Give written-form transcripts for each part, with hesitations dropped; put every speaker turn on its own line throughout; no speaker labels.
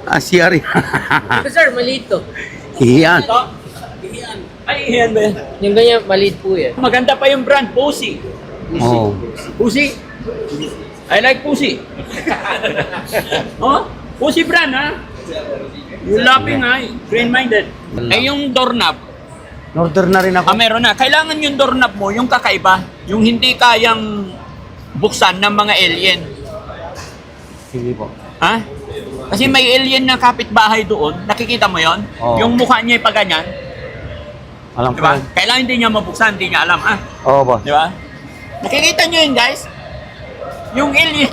CR.
Ito sir, maliit to.
Iyan.
Ito? Ay, iyan ba yan?
Yung ganyan, maliit po yan.
Maganda pa yung brand, Pussy.
Oh.
Pussy? I like Pussy. Oh, Pussy brand, ha? Yung laughing, ha? Green-minded. Eh, yung doorknob,
Order na rin ako.
meron na. Kailangan yung doorknob mo, yung kakaiba. Yung hindi kayang buksan ng mga alien.
Sige po.
Ha? Kasi may alien na kapitbahay doon. Nakikita mo yon?
Oo.
Yung mukha niya yung ganyan.
Alam ko
Diba?
yan.
Kailangan hindi niya mabuksan, hindi niya alam. Ah,
Oo, boss.
di ba? Nakikita niyo yun, guys? Yung alien.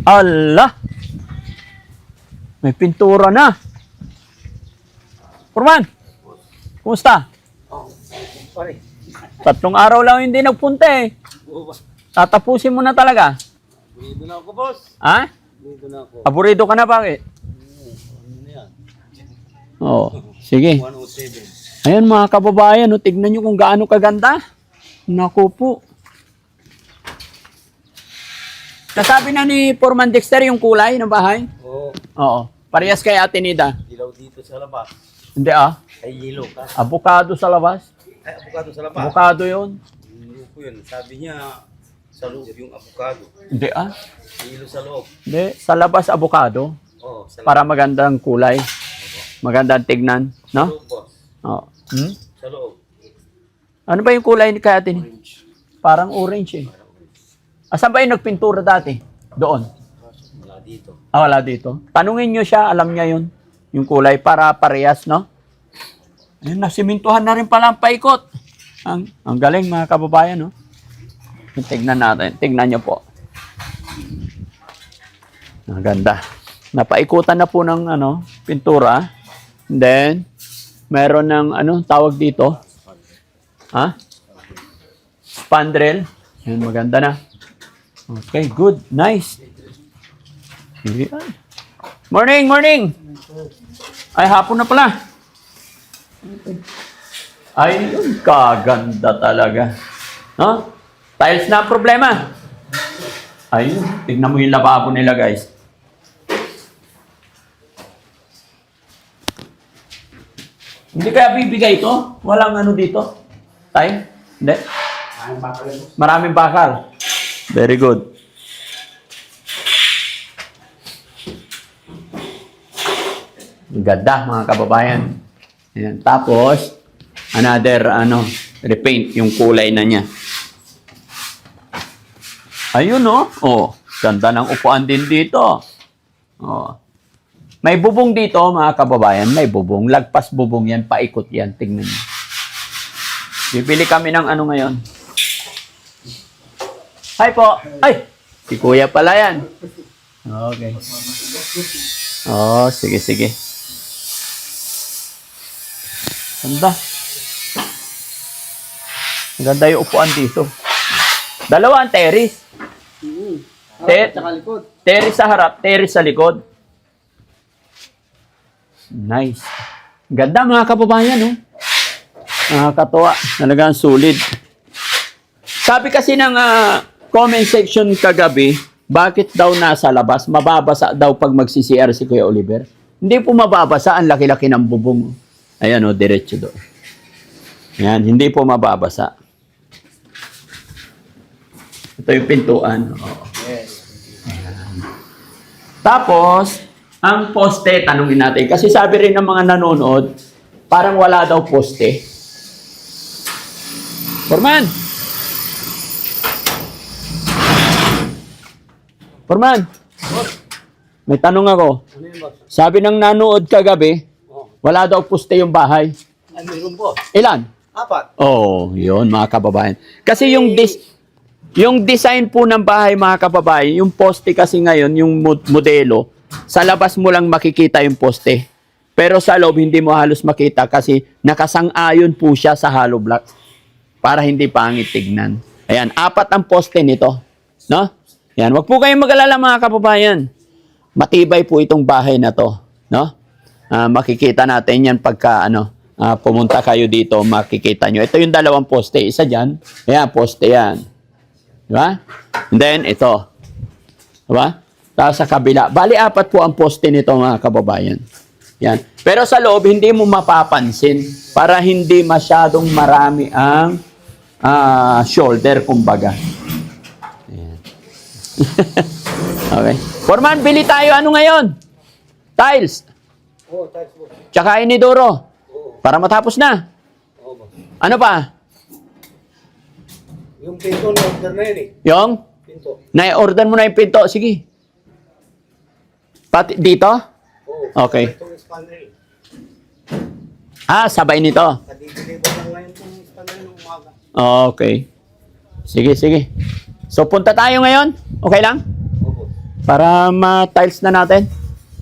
Allah! May pintura na. Purman, kumusta?
Pare.
3 araw lang hindi nagpunta eh. Tatapusin mo na talaga.
Dito na ako, boss.
Ha?
Dito na ako.
Aburido ka na, bakit?
Ano na yan?
Oo, sige.
107.
Ayan mga kababayan, no, tignan nyo kung gaano kaganda. Naku po. Nasabi na ni Foreman Dexter yung kulay ng bahay?
Oo.
Oo. Parehas kay Ate Nida.
Dilaw dito sa labas.
Hindi ah.
Ay, yellow.
Avocado sa labas.
Ay, avocado sa labas.
Avocado yun.
Yellow po yun. Sabi niya, sa loob yung avocado.
Hindi ah.
Yellow sa loob.
Hindi. Sa labas avocado.
Oo, sa
Para magandang kulay. Magandang tignan. No?
loob, boss.
Oo. Hmm?
Sa loob.
Ano ba yung kulay ni kay Ate Nida? Parang orange eh. Asan ba yung nagpintura dati? Doon.
Wala dito.
Ah, wala dito. Tanungin nyo siya, alam niya yun. Yung kulay para parehas, no? Ayun, nasimintuhan na rin pala ang paikot. Ang galing mga kababayan, no? Tignan natin. Tignan nyo po. Ang ganda. Napaikutan na po ng pintura. And then, meron ng tawag dito? Ha? Spandrel. Ayun, maganda na. Okay, good. Nice. Morning, morning. Ay, hapon na pala. Ay, kaganda talaga. No? Tiles na ang problema. Ayun, tignan mo yung lababo nila, guys. Hindi kaya bibigay ito? Walang dito? Tile? Hindi? Maraming bakal. Very good. Ganda mga kababayan. Ayan. Tapos, another, repaint, yung kulay na niya. Ayun, no? Oh, ganda ng upuan din dito. Oh. May bubong dito, mga kababayan. May bubong. Lagpas bubong yan. Paikot yan. Tingnan niyo. Bibili kami ng ngayon. Hi po. Ay, si Kuya pala yan. Okay. Oh, sige, sige. Ganda. Ganda yung upuan dito. Dalawa ang terrace. Terrace sa harap, terrace sa likod. Nice. Ganda mga kababayan, no? Nakakatuwa. Talagang sulit. Sabi kasi ng comment section kagabi, bakit daw nasa labas? Mababasa daw pag magsi-CR si Kuya Oliver. Hindi po mababasa. Ang laki-laki ng bubong. Ayan o, diretso doon. Ayan, hindi po mababasa. Ito yung pintuan. Oo.
Yes.
Tapos, ang poste, tanungin natin. Kasi sabi rin ng mga nanonood, parang wala daw poste. Forman! Forman! May tanong ako.
Ano yun, boss?
Sabi ng nanood kagabi, wala daw poste yung bahay.
Ay, mayroon po.
Ilan?
4.
Oh, yun mga kababayan. Kasi yung design po ng bahay mga kababayan, yung poste kasi ngayon, yung modelo, sa labas mo lang makikita yung poste. Pero sa loob hindi mo halos makita kasi nakasang-ayon po siya sa hollow block para hindi pangit tignan. Ayan, 4 ang poste nito. No? Ayan, wag po kayong mag-alala mga kababayan. Matibay po itong bahay na to. No? Makikita natin yan pagka pumunta kayo dito, makikita nyo. Ito yung 2 poste. Isa dyan. Ayan, poste yan. Diba? And then, ito. Diba? Tapos sa kabila. Bali, 4 po ang poste nito mga kababayan. Yan. Pero sa loob, hindi mo mapapansin para hindi masyadong marami ang shoulder, kumbaga. Yan. Okay. Foreman, bili tayo. Ano ngayon? Tiles.
Oo, tayo po.
Tsaka inidoro.
Oo.
Para matapos na.
Oo ba?
Ano pa?
Yung pinto na order na yun eh.
Yung?
Pinto.
Na-order mo na yung pinto. Sige. Pati dito?
Oo.
Okay.
Itong expander eh.
Sabay nito.
Kadibili ko lang ngayon itong expander ng umaga.
Okay. Sige, sige. So, punta tayo ngayon. Okay lang?
Oo.
Para ma-tiles na natin.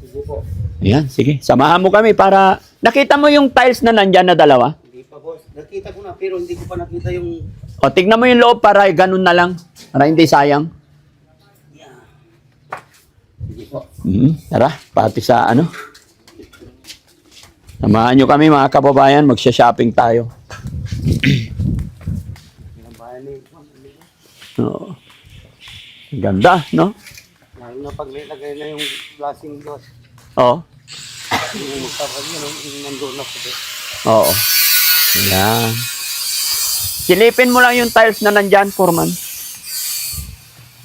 Sige po.
Ayan, sige. Samahan mo kami para... Nakita mo yung tiles na nandyan na dalawa?
Hindi pa boss. Nakita ko na pero hindi ko pa nakita yung...
O, tignan mo yung loob para ganun na lang. Para hindi sayang.
Sige po.
Tara, pati sa ano. Samahan nyo kami mga kababayan. Magsha-shopping tayo.
Pinabayan na yung...
Oo. Ganda, no?
Lalo na pag nilagay na yung flashing glass.
Oo.
Yung magkakal yun, yung nandun na po.
Oo. Ayan. Silipin mo lang yung tiles na nandyan, Foreman.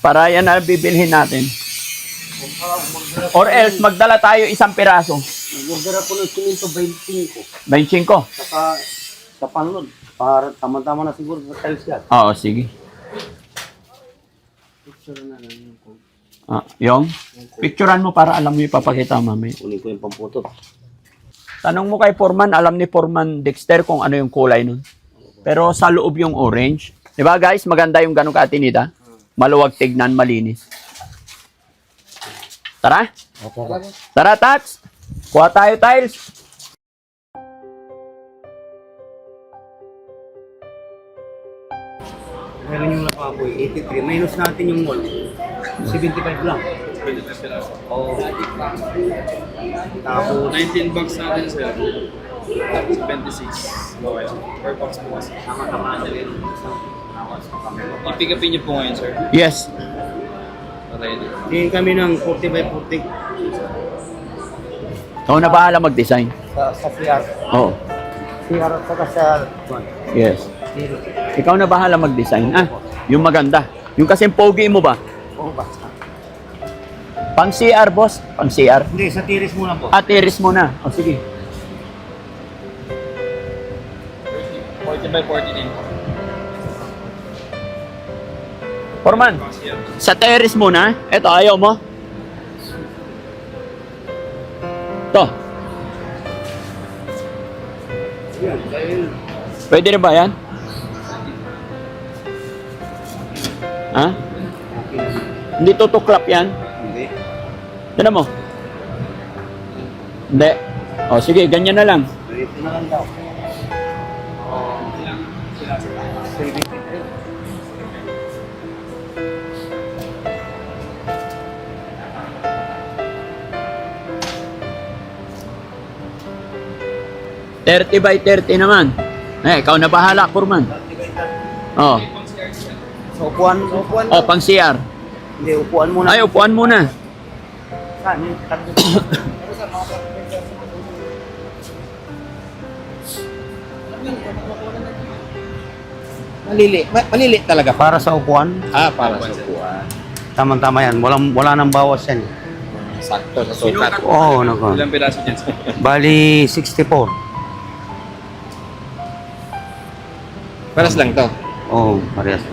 Para yan na bibilhin natin. Or else, magdala tayo 1 piraso.
Nag-order ako ng siminto 25.
25.
Saka sa panlod. Para tama-tama na siguro sa tiles yan.
Oo, sige.
Picture na lang yung code.
Yung? Picturean mo para alam mo yung papakita mamaya.
Kunin ko yung pamputo.
Tanong mo kay Foreman, alam ni Foreman Dexter kung ano yung kulay nun. Pero sa loob yung orange. Di ba guys, maganda yung ganun kaatinida. Maluwag tignan, malinis. Tara? Tara, Tats! Kuha tayo tiles.
Meron yung lapaboy, 83. Minus natin yung mall. 75 lang. Oo. Tapos,
19 bucks natin sir. 26. Okay. Per box po kasi.
tama-tama na rin.
I-pick upin niyo po ngayon sir.
Yes.
Ready.
Tingin kami ng 40 by 40
Ikaw na bahala mag-design.
sa CR.
Oo.
CR at saka sa
Yes.
zero.
Ikaw na bahala mag-design. Yung maganda. Yung kasing pogi mo ba?
Oo ba?
Pang CR, boss. Pang CR.
Hindi, sa tiris muna po.
Tiris mo na. O, sige.
40 by 40 din.
Foreman, sa terrace mo na. Ito, ayaw mo. Ito.
Yan, dahil
Pwede rin ba yan? Ha? Hindi tutuklap yan?
hindi.
Tignan mo. Hindi. O, sige, ganyan na lang.
Dito na lang daw. Oo. 73.
30 by 30 naman. Ikaw na bahala, Foreman. Oh.
So, upuan.
Oh, pang CR.
Hindi, upuan muna.
Ay, upuan muna.
Saan? Yung tatlo.
Malili talaga.
Para sa upuan,
Para sa upuan.
tama-tama yan. Wala nang bawas yan.
Sakto sa sukat.
Oo, nako.
Ilang piraso dyan sir?
Bali, 64.
Paras lang to.
Oo, parehas.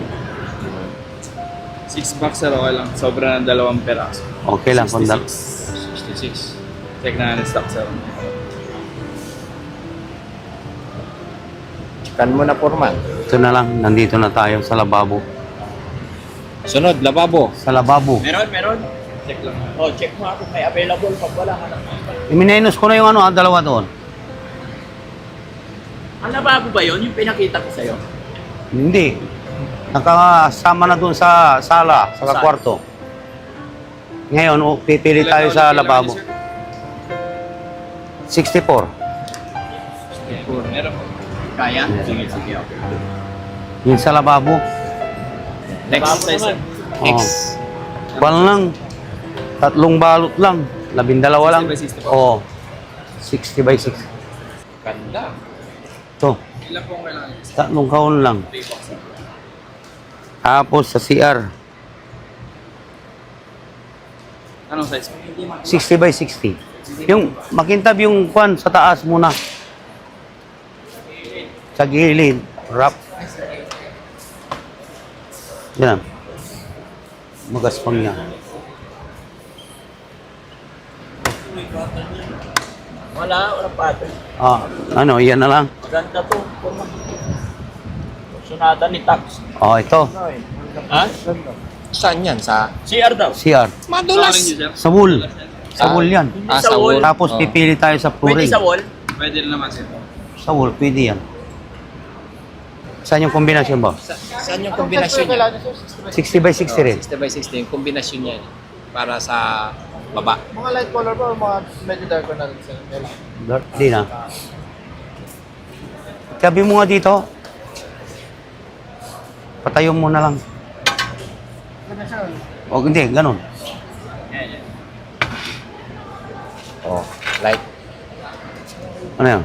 6 bucks sir, okay lang. Sobra ng 2 piraso.
Okay lang, kung
66. Check na natin stock sir.
Kan mo na, Foreman.
Ito na lang, nandito na tayo sa lababo.
Sunod, lababo.
Sa lababo.
Meron.
Check lang.
Oh, check mo ako may available pag wala ka na.
Iminenus ko na yung dalawa doon.
Ang lababo ba yun? Yung pinakita ko sa'yo?
Hindi. Nakasama na doon sa sala, sa kwarto. Ngayon, pipili tayo sa lababo. 64.
Meron po.
Kaya? Sige, okay.
Yung sa lababo.
Next size sir.
Oh. Kuwan lang. Tatlong balot lang. 12 lang.
60 by 60 po.
Oo. 60 by 60.
Ganda.
Ito.
Ilan po kailangan?
Tatlong kahon lang.
3 box.
Tapos sa CR.
Anong size po?
60 by 60. Yung makintab yung kwan sa taas muna. Sa gilid. Wrap. Yan. Magaspang niya.
Walang pattern.
Ah, ano, yan na lang.
Maganda to. Sunada ni Tax.
Oh, ito.
Ha?
Saan yan? Sa
CR daw.
CR.
Madulas.
Sa wool. Sa wool yan.
Ah,
Sa
sa
wall.
wall.
Tapos
Oh.
pipili tayo sa
Pwede
flooring.
sa wall.
Pwede rin naman sir.
Sa wool, pwede yan. Saan yung kombinasyon ba?
Saan yung kombinasyon niya?
60 by 60 rin.
60 by 60 yung kombinasyon niya para sa baba.
Mga light color ba o mga medyo darker na rin sir?
Dark din ah. Tabi mo nga dito. Patayo mo na lang.
Ganun siya.
O hindi, ganun.
Oh, light.
Ano yan?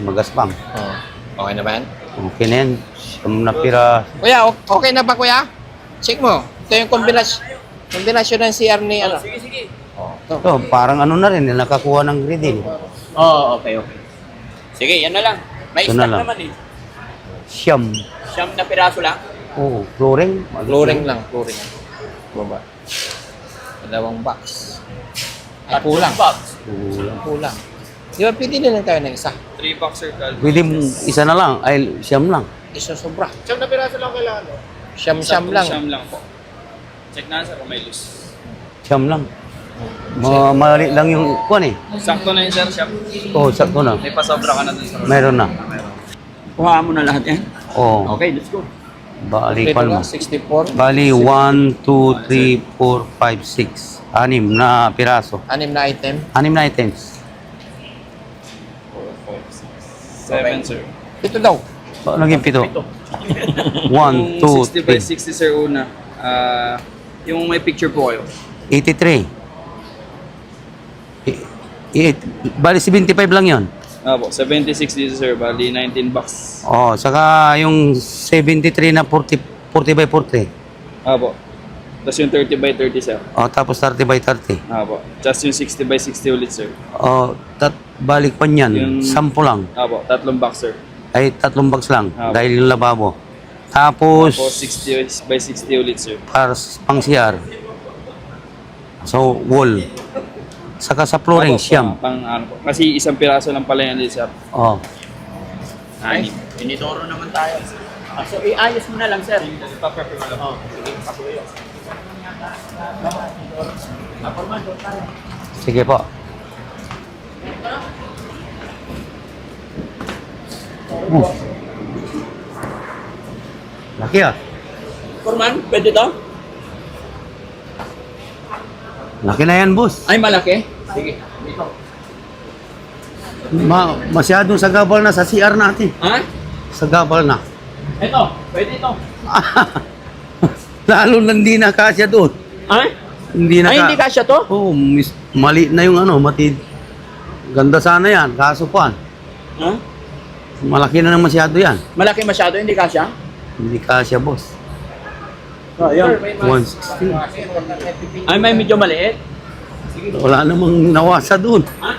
Magaspang.
Oh. Okay na ba yan?
Okay na yan. Siyam na pira.
Kuya, okay na ba kuya? Check mo. Ito yung kombinasyon ng CR ni ano.
Sige, sige.
Oh, ito.
Ito, parang ano na rin. Nakakuha ng grading.
Oo, okay. Sige, yan na lang. May
Ito na
stock
lang.
naman eh.
Siyam.
Siyam na piraso lang.
Oo, flooring.
Flooring lang, flooring. Baba. Dalawang box. Ay, kulang.
Box.
Kulang. Di ba pwede na lang tayo ng isa?
3 box sir.
Pwede mo isa na lang. Ay, siyam lang.
Isa sobra.
Siyam na piraso lang kailangan. No?
Siyam-siyam lang.
Siyam lang po. Check na sir kung may loose.
Siyam lang. Mali lang yung kuwan eh.
Sakto na yun sir, siyam.
Oo, sakto na.
May pasobra ka na dun sa
Meron na.
Kuha mo na lahat yan.
Oo.
Okay, let's go.
Bali,
Ito
mo.
na, 64.
Bali, 1, 2, 3, 4, 5, 6. 6 na piraso.
Anim na item.
6 na items.
7 sir.
Ito daw.
So, naging 7. 1, 2,
Yung 60 by
3.
60 sir una. Yung may picture po kayo.
83. Bali, 75 lang yon.
Po, 76 dito sir. Bali 19 bucks.
Oh, saka yung 73 na 40 by 40.
Po. Tapos yung 30 by 30 sir.
Oh, tapos 30 by 30.
Po. Tapos yung 60 by 60 ulit sir.
Oh, balik pa niyan.
Yung-
10 lang.
Po, 3 box sir.
Ay, 3 box lang.
Ah.
Dahil yung lababo. Tapos,
Tapos 60 by 60 ulit sir.
para pang CR. So, wall. Saka sa flooring,
Apo,
siyam.
Pang, ano po. Kasi isang piraso lang pala yan dito sir.
Oh.
Ay, tinidoro naman tayo. So, iayos mo na lang, sir. Oh, sige, patuloy.
Sige po. Oh. Laki ah.
Forman, pwede to?
Laki na yan, boss.
Ay, malaki. Sige, dito.
Masyadong sagabal na sa CR natin.
Ha?
Sagabal na.
Ito, pwede ito.
Lalo na hindi na kasya doon.
Ha?
Hindi na
Ay, hindi kasya to?
Oo, mali na yung ano, matid. Ganda sana yan, kaso pa.
Ha?
Malaki na naman masyado yan.
Malaki masyado, hindi kasya?
Hindi kasya, boss.
Oh, yun.
160.
Ay, may medyo maliit.
Wala namang nawasa doon.
Ha?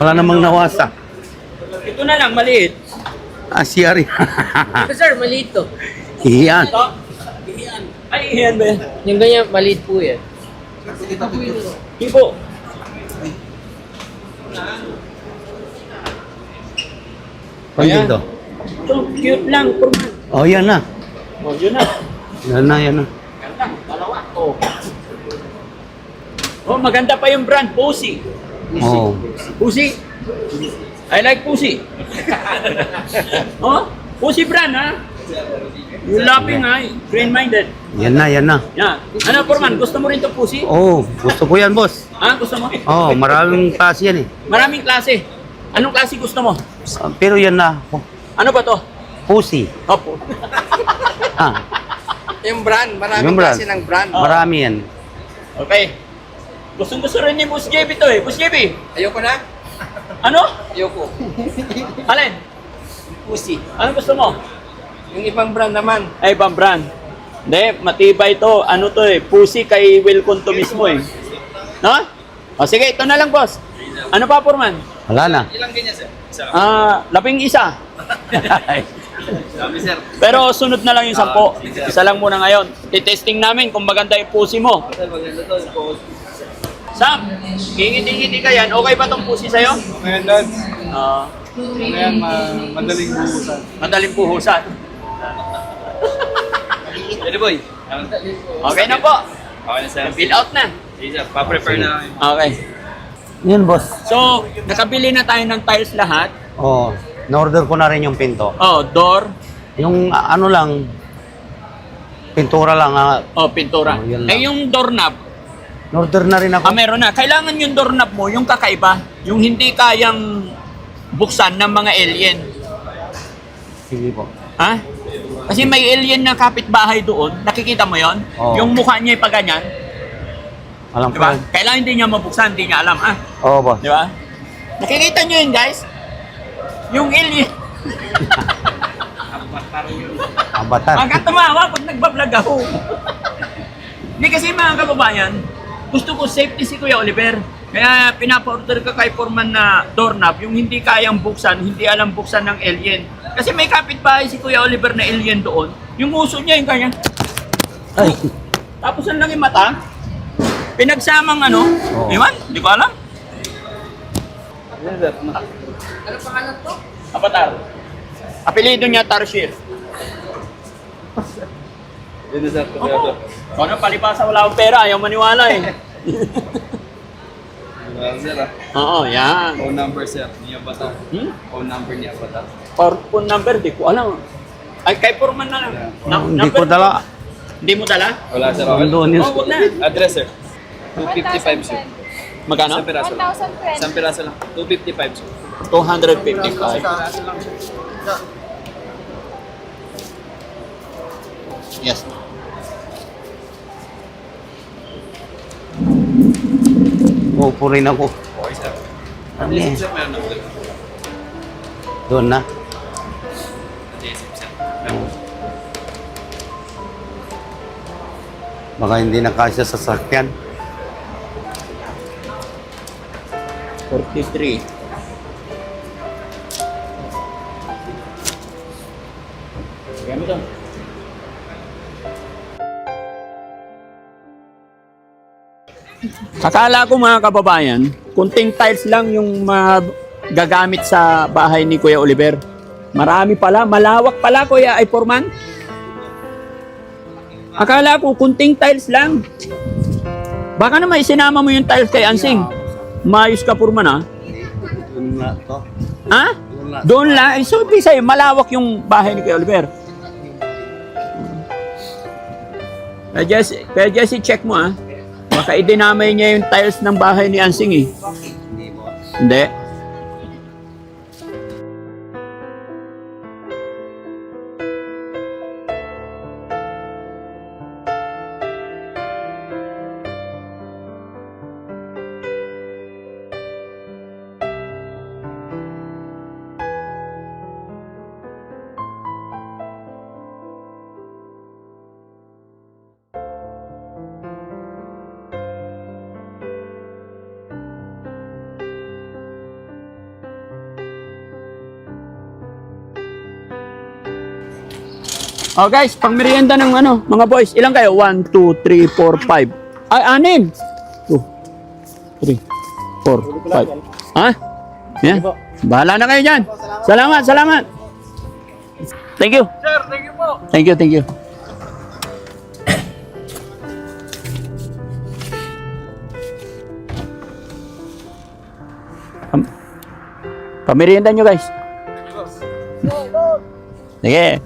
Wala namang nawasa.
Ito na lang, maliit.
CR.
Ito sir, maliit to.
Iyan.
Ito. Ay, yan ba yan?
Yung ganyan, maliit po yan.
Tipo.
Pag dito.
Ito, cute lang, Forman.
Oh, yan na.
Oh, yun na.
Yan na, yan na.
Ganda, dalawa. Oh. Oh, maganda pa yung brand, Pussy.
Oh.
Pussy. I like Pussy. Oh, Pussy brand, ha? You laughing, ha? Green-minded.
Yan na, yan na.
Yan. Ano, Forman, gusto mo rin to Pussy?
Oh, gusto ko yan, boss.
Ha, gusto mo?
Oh, maraming klase yan eh.
Maraming klase. Anong klase gusto mo?
Pero yan na.
Ano ba to?
Pussy.
Opo.
Ah,
Yung brand, maraming
Yung brand.
klase ng brand.
marami yan.
Okay. Gustong-gusto rin ni Boss JB to eh. Boss JB,
Ayoko na.
ano?
Ayoko.
Alin?
Pussy.
Ano gusto mo?
Yung ibang brand naman.
Ay, ibang brand. Hindi, matibay to. Ano to eh, pussy kay Wilcon to mismo eh. No? O sige, ito na lang boss. Ano pa, Foreman?
Wala na.
Ilang ganyan, sir? Isa lang.
11.
Sabi, sir.
Pero sunod na lang yung 10. Isa lang muna ngayon. Titesting namin kung maganda yung pussy mo.
Sir, maganda to.
Sam, ngingiti-ngiti ka yan. Okay ba tong pussy sa'yo?
Ngayon, Dad.
Ah,
Ngayon, madaling buhusan.
madaling puhusan.
Ready, boy?
Okay na po.
Okay na, sir.
Fill out na.
Sige, sir. Pa-prepare na kami.
Okay.
Yun, boss.
So, nakabili na tayo ng tiles lahat.
Oh, na-order ko na rin yung pinto.
Oh, door.
Yung ano lang, pintura lang.
Oh, pintura.
Oh, yun lang.
Eh, yung doorknob.
Na-order na rin ako.
Meron na. Kailangan yung doorknob mo, yung kakaiba. Yung hindi kayang buksan ng mga alien.
Sige po.
Ha? Kasi may alien na kapitbahay doon. Nakikita mo yon?
Oo.
Yung mukha niya pa ganyan.
Alam
Di
ko.
ba? Kailangan hindi niya mabuksan, hindi niya alam. Ah,
Oo, boss.
di ba? Nakikita niyo yun, guys? Yung alien.
Avatar.
Magkatumawa pag nagbablog ako. Hindi kasi mga kababayan, gusto ko safety si Kuya Oliver. Kaya pinapa-order ka kay Foreman na doorknob, yung hindi kayang buksan, hindi alam buksan ng alien. Kasi may kapitbahay si Kuya Oliver na alien doon. Yung uso niya yung kanya.
Ay.
Tapos ang laki mata. Pinagsamang ano,
Oo.
iwan, hindi ko alam.
Yes, sir.
Ano pangalan to?
Avatar. Apelido niya Tarshir.
Yun na, sir.
Oo. Ano, palibasa wala akong pera, ayaw maniwala eh.
Sir, ah.
Oo, yan.
Phone number, sir. Niya ba to?
Hmm?
Phone number niya ba to?
Phone number, di ko alam. Ay, kay Foreman na lang.
Hindi ko dala.
Hindi mo dala?
Wala, sir. Okay.
Doon yun.
Oo, wag na.
Address, sir. 255, sir.
Magkano?
Isang piraso lang.
1,000
Isang piraso lang. 255, sir.
255. Yes.
Uupo rin ako.
Okay, sir.
Ano
Yes,
eh?
sir. Meron na po.
Doon na.
Yes, sir. Meron.
Baka hindi na kasya sa sasakyan.
43. Kaya mo to. Akala ko mga kababayan, kunting tiles lang yung gagamit sa bahay ni Kuya Oliver. Marami pala, malawak pala Kuya ay Foreman. Akala ko kunting tiles lang. Baka naman isinama mo yung tiles kay Ansing. Mayos ka Foreman ha?
Doon na to.
Ha? Doon lang. Eh, so, sa'yo, malawak yung bahay ni Kuya Oliver. Kaya Jesse, check mo ha. Baka idinamay niya yung tiles ng bahay ni Ansing eh. Hindi. Oh guys, pang merienda ng ano, mga boys. Ilan kayo? 1, 2, 3, 4, 5. Ay, 6. 2, 3, 4, 5. Ha? Yan. Bahala na kayo dyan. Salamat, salamat. Thank you.
Sir, thank you po.
Thank you, thank you. Pamerienda nyo guys. Sige.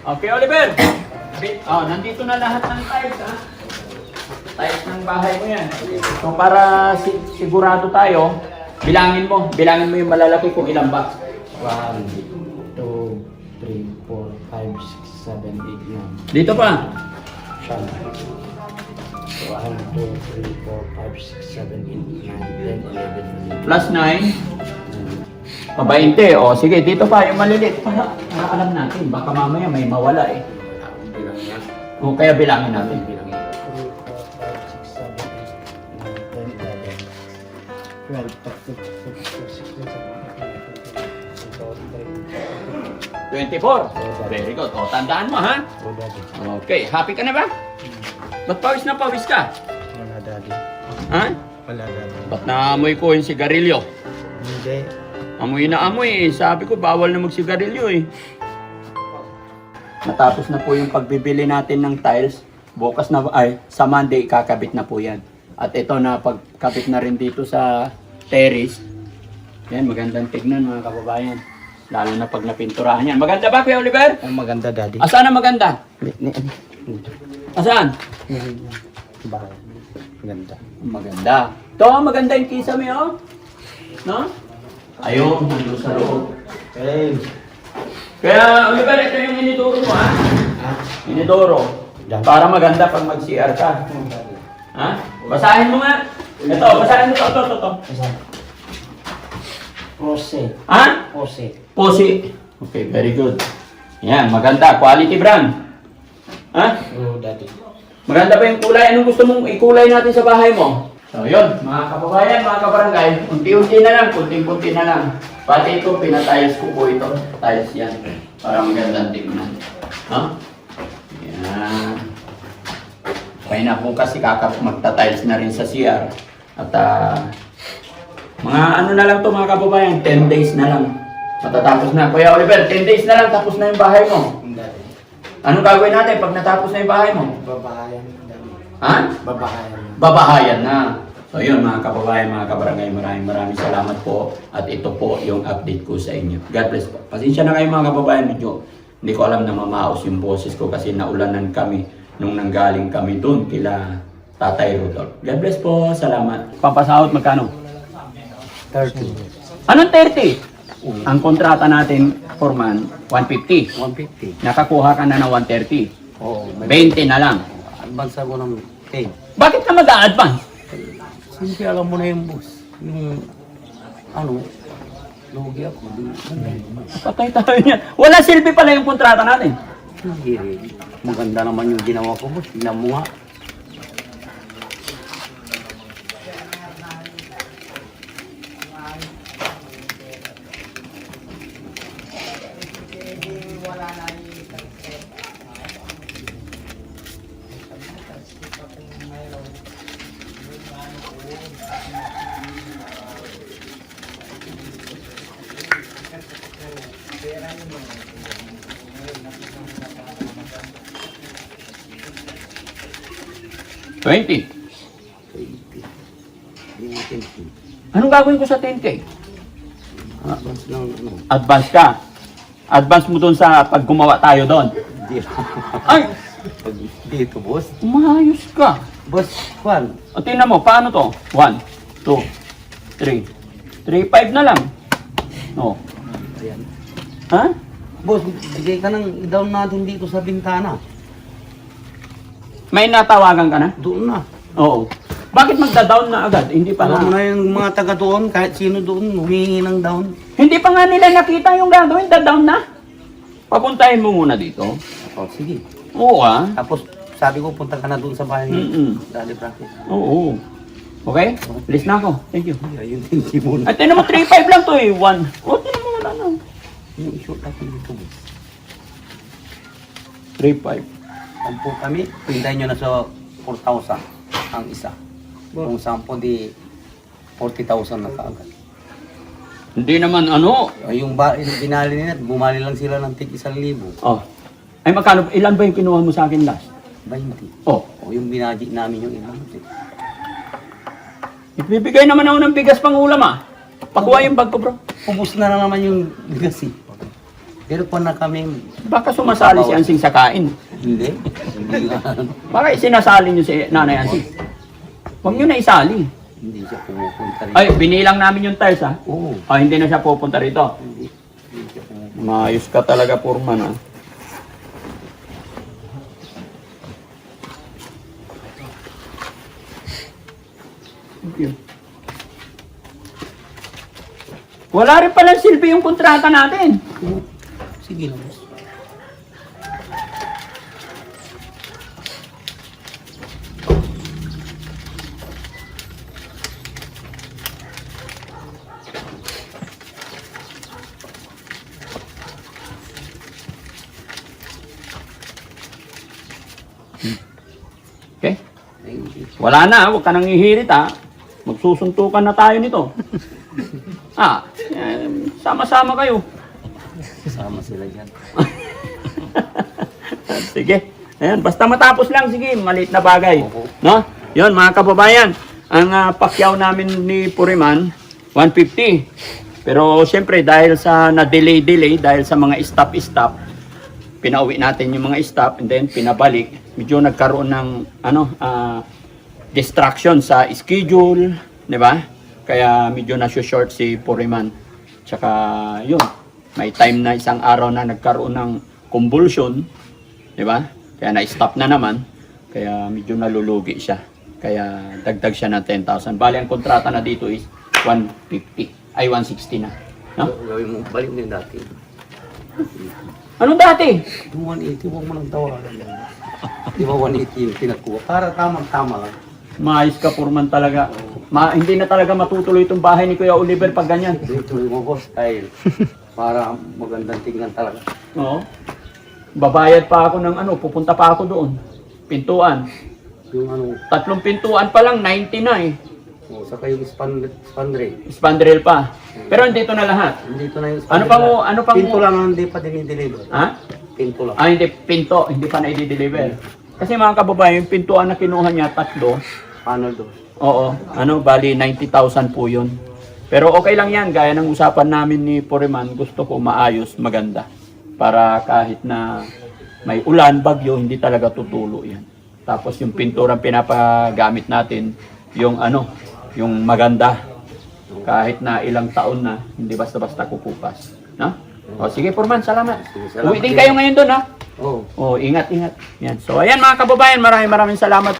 Okay, Oliver. Oh, nandito na lahat ng tiles, ha? Tiles ng bahay mo yan. So, para sigurado tayo, bilangin mo yung malalaki kung ilang ba.
1, 2, 3, 4, 5, 6, 7, 8, 9.
Dito pa.
1, 2, 3, 4, 5, 6, 7, 8, 9, 10, 11, 12.
Plus 9. O, 20. O, sige, dito pa, yung maliliit. Para alam natin, baka mamaya may mawala eh.
Bilang yan.
O, kaya bilangin natin.
3, 4, 5, 6, 7, 8, 9, 10, 11, 12, 13, 14, 15, 16, 17, 18, 19, 20.
24. Very good. O, tandaan mo, ha?
Oh, daddy.
Okay, happy ka na ba? Ba't pawis na pawis ka?
Wala, daddy.
Ha?
Wala, daddy.
Ba't naamoy ko yung sigarilyo?
Hindi.
Amoy na amoy eh. Sabi ko, bawal na magsigarilyo eh. Natapos na po yung pagbibili natin ng tiles. Bukas na, sa Monday, kakabit na po yan. At ito na, pagkabit na rin dito sa terrace. Yan, magandang tignan mga kababayan. Lalo na pag napinturahan yan. Maganda ba, Kuya Oliver?
Ang maganda, daddy.
Asaan ang maganda? Asaan?
Bahay. Maganda.
Maganda. Ito, maganda yung kisame, oh. No? Ayun, nandun sa loob.
Hey.
Kaya, Oliver, ito yung inidoro mo, ha? Inidoro. Para maganda pag mag-CR ka. Ha? Basahin mo nga. Ito, basahin mo ito.
Rose.
Ha?
Rose.
Posi. Okay, very good. Yan, maganda. Quality brand. Ha?
Oh, daddy.
Maganda ba yung kulay? Anong gusto mong ikulay natin sa bahay mo? So, yun. Mga kababayan, mga kabarangay, unti-unti na lang, kunting-kunti na lang. Pati ito, pinatiles ko po ito. Tiles yan. Para magandang tingnan. Ha? Yan. Kaya na po kasi magta-tiles na rin sa CR. At mga ano na lang to mga kababayan, 10 days na lang. Matatapos na. Kuya Oliver, 10 days na lang tapos na yung bahay mo.
Daddy.
Anong gagawin natin pag natapos na yung bahay mo?
Babahayan, daddy.
Ha?
Babahayan.
Babahayan na. So yun mga kababayan, mga kabarangay, maraming salamat po. At ito po yung update ko sa inyo. God bless po. Pasensya na kayo mga kababayan, medyo hindi ko alam na mamaos yung boses ko kasi naulanan kami nung nanggaling kami dun kila Tatay Rudolph. God bless po, salamat. Papasahod magkano?
30.
Anong 30? Ang kontrata natin, foreman, 150.
150.
Nakakuha ka na ng 130.
Oo. May
20 na lang.
advance ako ng 10.
Bakit ka mag-a-advance?
Siyempre alam mo na yung boss. Yung ano, lugi ako.
Patay tayo niyan. Wala silbi pala yung kontrata natin.
Hindi rin. Maganda naman yung ginawa ko boss. Tingnan mo nga.
$20. Anong gagawin ko sa 10K?
Advance lang ano.
Advance ka. Advance mo doon sa pag gumawa tayo doon.
Hindi.
Ay!
Pag dito boss.
Umayos ka.
Boss, Juan.
O tingnan mo, paano to? 1, 2, 3. 3.5 na lang. No.
Ayan.
Ha?
Boss, bigay ka ng down natin dito sa bintana.
May natawagan ka na?
Doon na.
Oo. Bakit magda-down na agad? Hindi pa
Alam mo
nga.
na yung mga taga doon, kahit sino doon, humingi ng down.
Hindi pa nga nila nakita yung gagawin. Da-down na. Papuntahin mo muna dito.
Oh, sige.
Oo ah.
Tapos, sabi ko, punta ka na doon sa bahay ni Daddy Frankie.
Oo. Okay? List na ako. Thank you.
Ayun, hindi mo na.
At tinan mo, 3.5 lang to eh. 1. O, tinan mo wala na.
Yung short natin dito, boss.
3.5.
Sampo kami, pintahin nyo na sa 4,000 ang isa. Kung sampo, di 40,000 na kaagad.
Hindi naman ano.
Yung binali nila, bumali lang sila ng tig 1,000.
Oh. Ay magkano, ilan ba yung kinuha mo sa akin last?
20.
Oh.
O yung binadji namin yung ilang.
Ibibigay naman ako ng bigas pang ulam ah. Pakuha yung bag ko bro.
Ubus na naman yung bigas eh. Pero pa na kami,
Baka sumasali si Ansing sa kain.
hindi. Hindi nga.
Baka sinasali niyo si Nanay Ansing. Huwag niyo na isali.
Hindi siya pumupunta rin.
Ay, binilang namin yung tiles ha.
Oo.
Ah, hindi na siya pupunta rito.
Hindi siya pumupunta.
Maayos ka talaga, Purman ha. Thank you. Wala rin palang silbi yung kontrata natin.
Sige lang. boss.
Okay? Wala na, huwag ka nang ihirit ha. Magsusuntukan na tayo nito. Sama-sama kayo.
Kasama sila dyan.
Sige. Ayan, basta matapos lang, sige, maliit na bagay.
Oo.
No? Yun, mga kababayan, ang pakyaw namin ni Puriman, 150. Pero siyempre, dahil sa na-delay, dahil sa mga stop, pinauwi natin yung mga stop and then pinabalik. Medyo nagkaroon ng distraction sa schedule, di ba? Kaya medyo na-short si Puriman. Tsaka yun, may time na isang araw na nagkaroon ng convulsion, di ba? Kaya na-stop na naman, kaya medyo nalulugi siya. Kaya dagdag siya ng 10,000. Bali, ang kontrata na dito is 150, ay 160 na. No?
Gawin mo, balik din dati.
Anong dati?
Yung 180, huwag mo nang tawagan. Di ba 180 yung pinakuha? Para tamang-tama lang.
Maayos ka, Purman talaga. Hindi na talaga matutuloy itong bahay ni Kuya Oliver pag ganyan.
Dito mo boss, dahil para magandang tingnan talaga.
Oo. Babayad pa ako ng pupunta pa ako doon. Pintuan.
Yung
3 pintuan pa lang, 90 na eh.
saka yung spandrail.
Spandrel pa. Pero andito na lahat.
Dito na yung
Ano pang
Pinto lang ang hindi pa dinideliver.
Ha?
Pinto lang.
Hindi, pinto. Hindi pa na i-deliver. Kasi mga kababayan, yung pintuan na kinuha niya, 3.
Panel doon.
Oo. Bali 90,000 po yun. Pero okay lang yan. Gaya ng usapan namin ni Puriman, gusto ko maayos, maganda. Para kahit na may ulan, bagyo, hindi talaga tutulo yan. Tapos yung pinturang pinapagamit natin, yung yung maganda. Kahit na ilang taon na, hindi basta-basta kukupas. No? O sige, Purman, salamat.
Sige, salamat
Uwi din
din.
kayo ngayon doon, ha?
Oo.
O, ingat. Yan. So, ayan mga kababayan, maraming salamat.